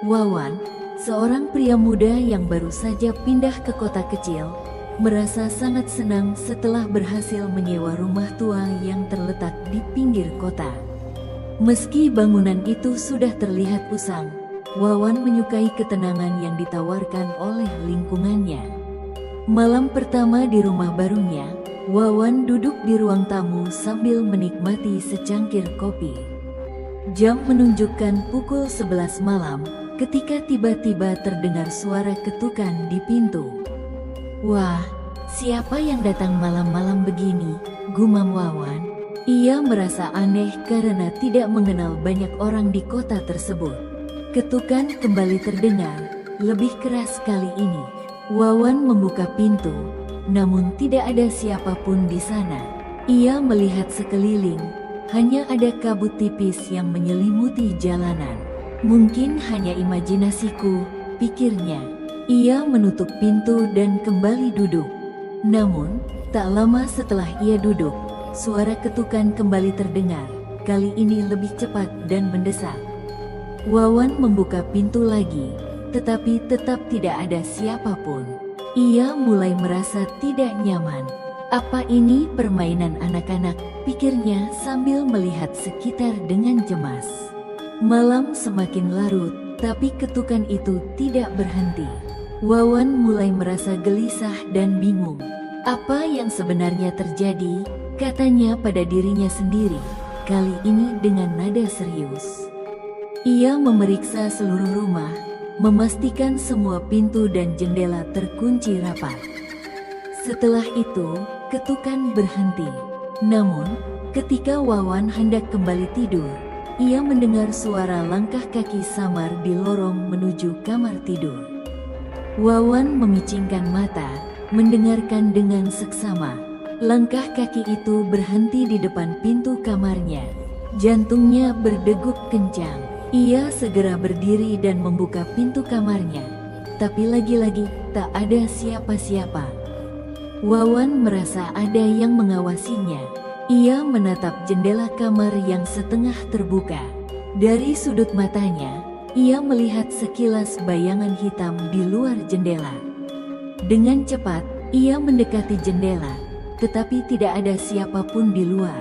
Wawan, seorang pria muda yang baru saja pindah ke kota kecil, merasa sangat senang setelah berhasil menyewa rumah tua yang terletak di pinggir kota. Meski bangunan itu sudah terlihat usang, Wawan menyukai ketenangan yang ditawarkan oleh lingkungannya. Malam pertama di rumah barunya, Wawan duduk di ruang tamu sambil menikmati secangkir kopi. Jam menunjukkan pukul 11 malam ketika tiba-tiba terdengar suara ketukan di pintu. "Wah, siapa yang datang malam-malam begini?" gumam Wawan. Ia merasa aneh karena tidak mengenal banyak orang di kota tersebut. Ketukan kembali terdengar, lebih keras kali ini. Wawan membuka pintu, namun tidak ada siapapun di sana. Ia melihat sekeliling, hanya ada kabut tipis yang menyelimuti jalanan. Mungkin hanya imajinasiku, pikirnya. Ia menutup pintu dan kembali duduk. Namun, tak lama setelah ia duduk, suara ketukan kembali terdengar, kali ini lebih cepat dan mendesak. Wawan membuka pintu lagi, tetapi tetap tidak ada siapapun. Ia mulai merasa tidak nyaman. Apa ini permainan anak-anak, pikirnya sambil melihat sekitar dengan cemas. Malam semakin larut, tapi ketukan itu tidak berhenti. Wawan mulai merasa gelisah dan bingung. Apa yang sebenarnya terjadi? Katanya pada dirinya sendiri, kali ini dengan nada serius. Ia memeriksa seluruh rumah, memastikan semua pintu dan jendela terkunci rapat. Setelah itu, ketukan berhenti. Namun, ketika Wawan hendak kembali tidur, ia mendengar suara langkah kaki samar di lorong menuju kamar tidur. Wawan memicingkan mata, mendengarkan dengan seksama. Langkah kaki itu berhenti di depan pintu kamarnya. Jantungnya berdegup kencang. Ia segera berdiri dan membuka pintu kamarnya. Tapi lagi-lagi tak ada siapa-siapa. Wawan merasa ada yang mengawasinya. Ia menatap jendela kamar yang setengah terbuka. Dari sudut matanya, ia melihat sekilas bayangan hitam di luar jendela. Dengan cepat, ia mendekati jendela, tetapi tidak ada siapapun di luar.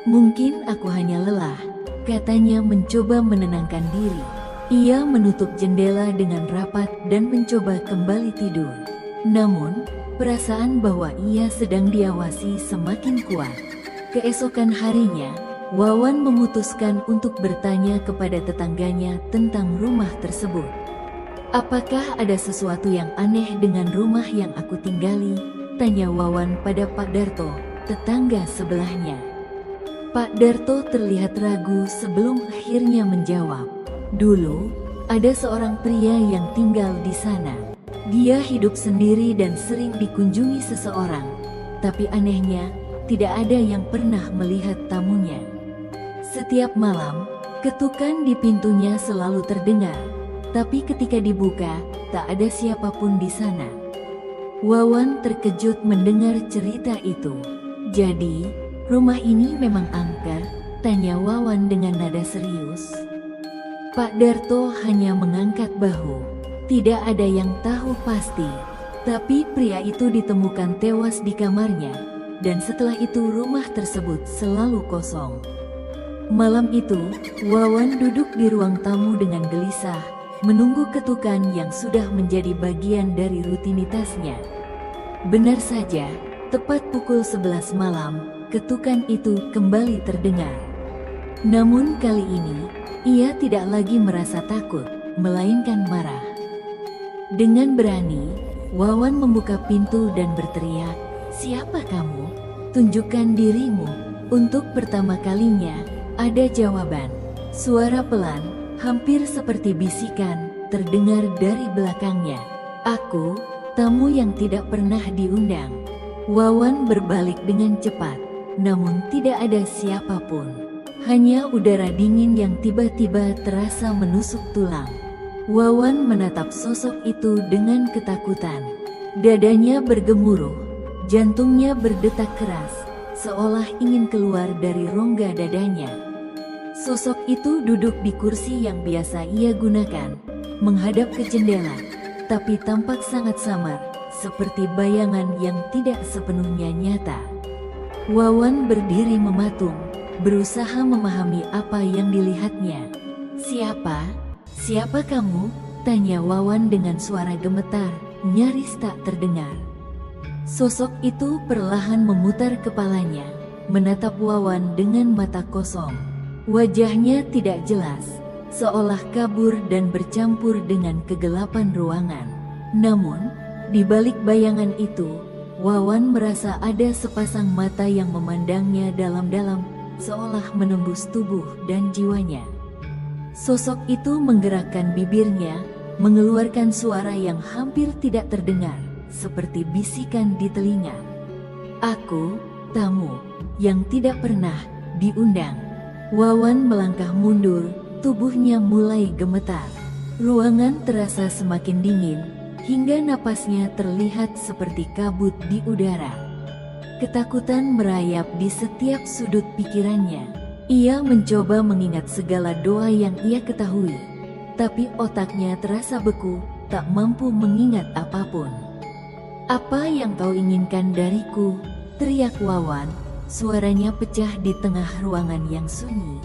"Mungkin aku hanya lelah," katanya mencoba menenangkan diri. Ia menutup jendela dengan rapat dan mencoba kembali tidur. Namun, perasaan bahwa ia sedang diawasi semakin kuat. Keesokan harinya, Wawan memutuskan untuk bertanya kepada tetangganya tentang rumah tersebut. "Apakah ada sesuatu yang aneh dengan rumah yang aku tinggali?" tanya Wawan pada Pak Darto, tetangga sebelahnya. Pak Darto terlihat ragu sebelum akhirnya menjawab. "Dulu, ada seorang pria yang tinggal di sana. Dia hidup sendiri dan sering dikunjungi seseorang. Tapi anehnya, tidak ada yang pernah melihat tamunya. Setiap malam, ketukan di pintunya selalu terdengar. Tapi ketika dibuka, tak ada siapapun di sana." Wawan terkejut mendengar cerita itu. "Jadi, rumah ini memang angker?" tanya Wawan dengan nada serius. Pak Darto hanya mengangkat bahu. Tidak ada yang tahu pasti. Tapi pria itu ditemukan tewas di kamarnya, dan setelah itu rumah tersebut selalu kosong. Malam itu, Wawan duduk di ruang tamu dengan gelisah, menunggu ketukan yang sudah menjadi bagian dari rutinitasnya. Benar saja, tepat pukul 11 malam, ketukan itu kembali terdengar. Namun kali ini, ia tidak lagi merasa takut, melainkan marah. Dengan berani, Wawan membuka pintu dan berteriak, "Siapa kamu? Tunjukkan dirimu." Untuk pertama kalinya, ada jawaban. Suara pelan, hampir seperti bisikan, terdengar dari belakangnya. "Aku, tamu yang tidak pernah diundang." Wawan berbalik dengan cepat, namun tidak ada siapapun. Hanya udara dingin yang tiba-tiba terasa menusuk tulang. Wawan menatap sosok itu dengan ketakutan. Dadanya bergemuruh, jantungnya berdetak keras, seolah ingin keluar dari rongga dadanya. Sosok itu duduk di kursi yang biasa ia gunakan, menghadap ke jendela, tapi tampak sangat samar, seperti bayangan yang tidak sepenuhnya nyata. Wawan berdiri mematung, berusaha memahami apa yang dilihatnya. "Siapa? Siapa kamu?" tanya Wawan dengan suara gemetar, nyaris tak terdengar. Sosok itu perlahan memutar kepalanya, menatap Wawan dengan mata kosong. Wajahnya tidak jelas, seolah kabur dan bercampur dengan kegelapan ruangan. Namun, di balik bayangan itu, Wawan merasa ada sepasang mata yang memandangnya dalam-dalam, seolah menembus tubuh dan jiwanya. Sosok itu menggerakkan bibirnya, mengeluarkan suara yang hampir tidak terdengar, seperti bisikan di telinga. "Aku, tamu, yang tidak pernah diundang." Wawan melangkah mundur, tubuhnya mulai gemetar. Ruangan terasa semakin dingin, hingga napasnya terlihat seperti kabut di udara. Ketakutan merayap di setiap sudut pikirannya. Ia mencoba mengingat segala doa yang ia ketahui, tapi otaknya terasa beku, tak mampu mengingat apapun. "Apa yang kau inginkan dariku?" teriak Wawan. Suaranya pecah di tengah ruangan yang sunyi.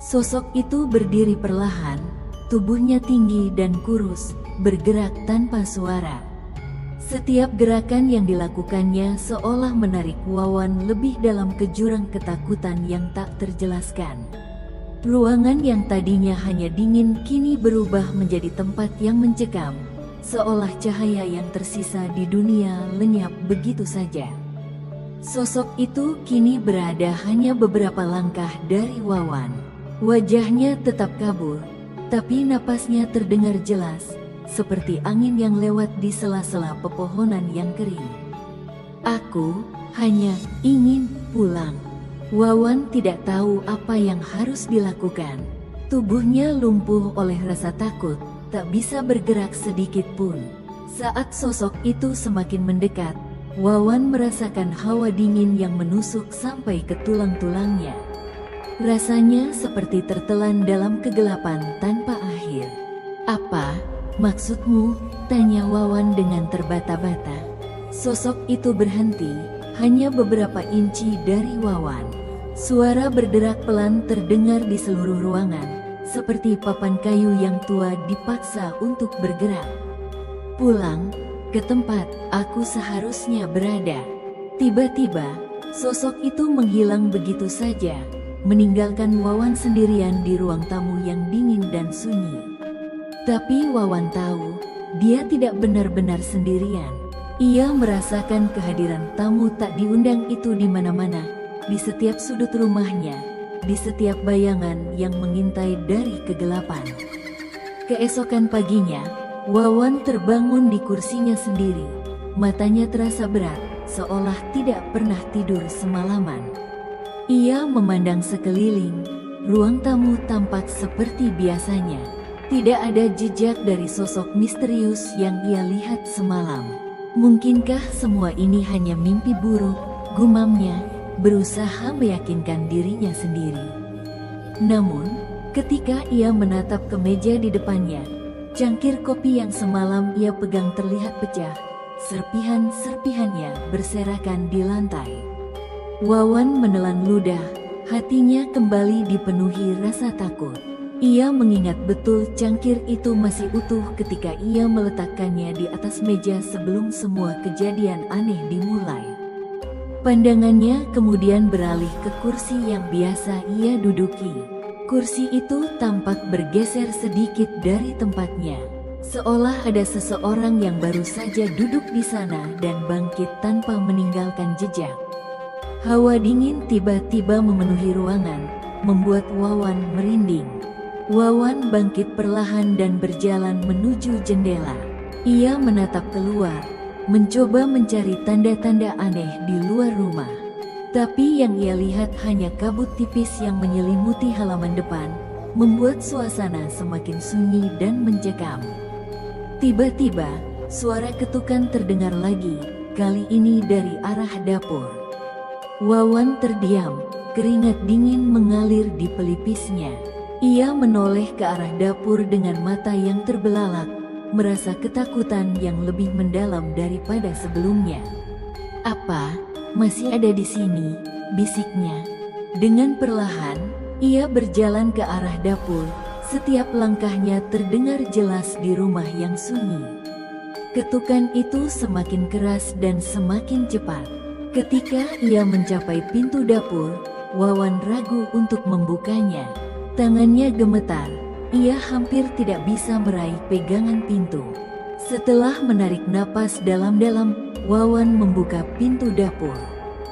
Sosok itu berdiri perlahan, tubuhnya tinggi dan kurus, bergerak tanpa suara. Setiap gerakan yang dilakukannya seolah menarik Wawan lebih dalam ke jurang ketakutan yang tak terjelaskan. Ruangan yang tadinya hanya dingin kini berubah menjadi tempat yang mencekam, seolah cahaya yang tersisa di dunia lenyap begitu saja. Sosok itu kini berada hanya beberapa langkah dari Wawan. Wajahnya tetap kabur, tapi napasnya terdengar jelas, seperti angin yang lewat di sela-sela pepohonan yang kering. "Aku hanya ingin pulang." Wawan tidak tahu apa yang harus dilakukan. Tubuhnya lumpuh oleh rasa takut, tak bisa bergerak sedikit pun. Saat sosok itu semakin mendekat, Wawan merasakan hawa dingin yang menusuk sampai ke tulang-tulangnya. Rasanya seperti tertelan dalam kegelapan tanpa akhir. "Apa maksudmu?" tanya Wawan dengan terbata-bata. Sosok itu berhenti, hanya beberapa inci dari Wawan. Suara berderak pelan terdengar di seluruh ruangan, seperti papan kayu yang tua dipaksa untuk bergerak. "Pulang ke tempat aku seharusnya berada." Tiba-tiba, sosok itu menghilang begitu saja, meninggalkan Wawan sendirian di ruang tamu yang dingin dan sunyi. Tapi Wawan tahu, dia tidak benar-benar sendirian. Ia merasakan kehadiran tamu tak diundang itu di mana-mana, di setiap sudut rumahnya, di setiap bayangan yang mengintai dari kegelapan. Keesokan paginya, Wawan terbangun di kursinya sendiri. Matanya terasa berat, seolah tidak pernah tidur semalaman. Ia memandang sekeliling. Ruang tamu tampak seperti biasanya. Tidak ada jejak dari sosok misterius yang ia lihat semalam. Mungkinkah semua ini hanya mimpi buruk? Gumamnya, berusaha meyakinkan dirinya sendiri. Namun, ketika ia menatap ke meja di depannya, cangkir kopi yang semalam ia pegang terlihat pecah. Serpihan-serpihannya berserakan di lantai. Wawan menelan ludah, hatinya kembali dipenuhi rasa takut. Ia mengingat betul cangkir itu masih utuh ketika ia meletakkannya di atas meja sebelum semua kejadian aneh dimulai. Pandangannya kemudian beralih ke kursi yang biasa ia duduki. Kursi itu tampak bergeser sedikit dari tempatnya, seolah ada seseorang yang baru saja duduk di sana dan bangkit tanpa meninggalkan jejak. Hawa dingin tiba-tiba memenuhi ruangan, membuat Wawan merinding. Wawan bangkit perlahan dan berjalan menuju jendela. Ia menatap keluar, mencoba mencari tanda-tanda aneh di luar rumah. Tapi yang ia lihat hanya kabut tipis yang menyelimuti halaman depan, membuat suasana semakin sunyi dan mencekam. Tiba-tiba, suara ketukan terdengar lagi, kali ini dari arah dapur. Wawan terdiam, keringat dingin mengalir di pelipisnya. Ia menoleh ke arah dapur dengan mata yang terbelalak, merasa ketakutan yang lebih mendalam daripada sebelumnya. "Apa? Masih ada di sini?" bisiknya. Dengan perlahan, ia berjalan ke arah dapur. Setiap langkahnya terdengar jelas di rumah yang sunyi. Ketukan itu semakin keras dan semakin cepat. Ketika ia mencapai pintu dapur, Wawan ragu untuk membukanya. Tangannya gemetar, ia hampir tidak bisa meraih pegangan pintu. Setelah menarik napas dalam-dalam, Wawan membuka pintu dapur.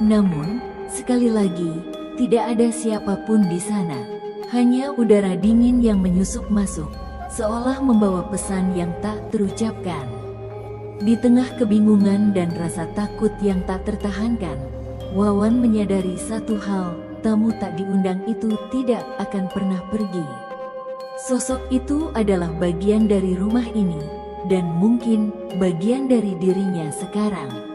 Namun, sekali lagi, tidak ada siapapun di sana. Hanya udara dingin yang menyusup masuk, seolah membawa pesan yang tak terucapkan. Di tengah kebingungan dan rasa takut yang tak tertahankan, Wawan menyadari satu hal, tamu tak diundang itu tidak akan pernah pergi. Sosok itu adalah bagian dari rumah ini, dan mungkin bagian dari dirinya sekarang.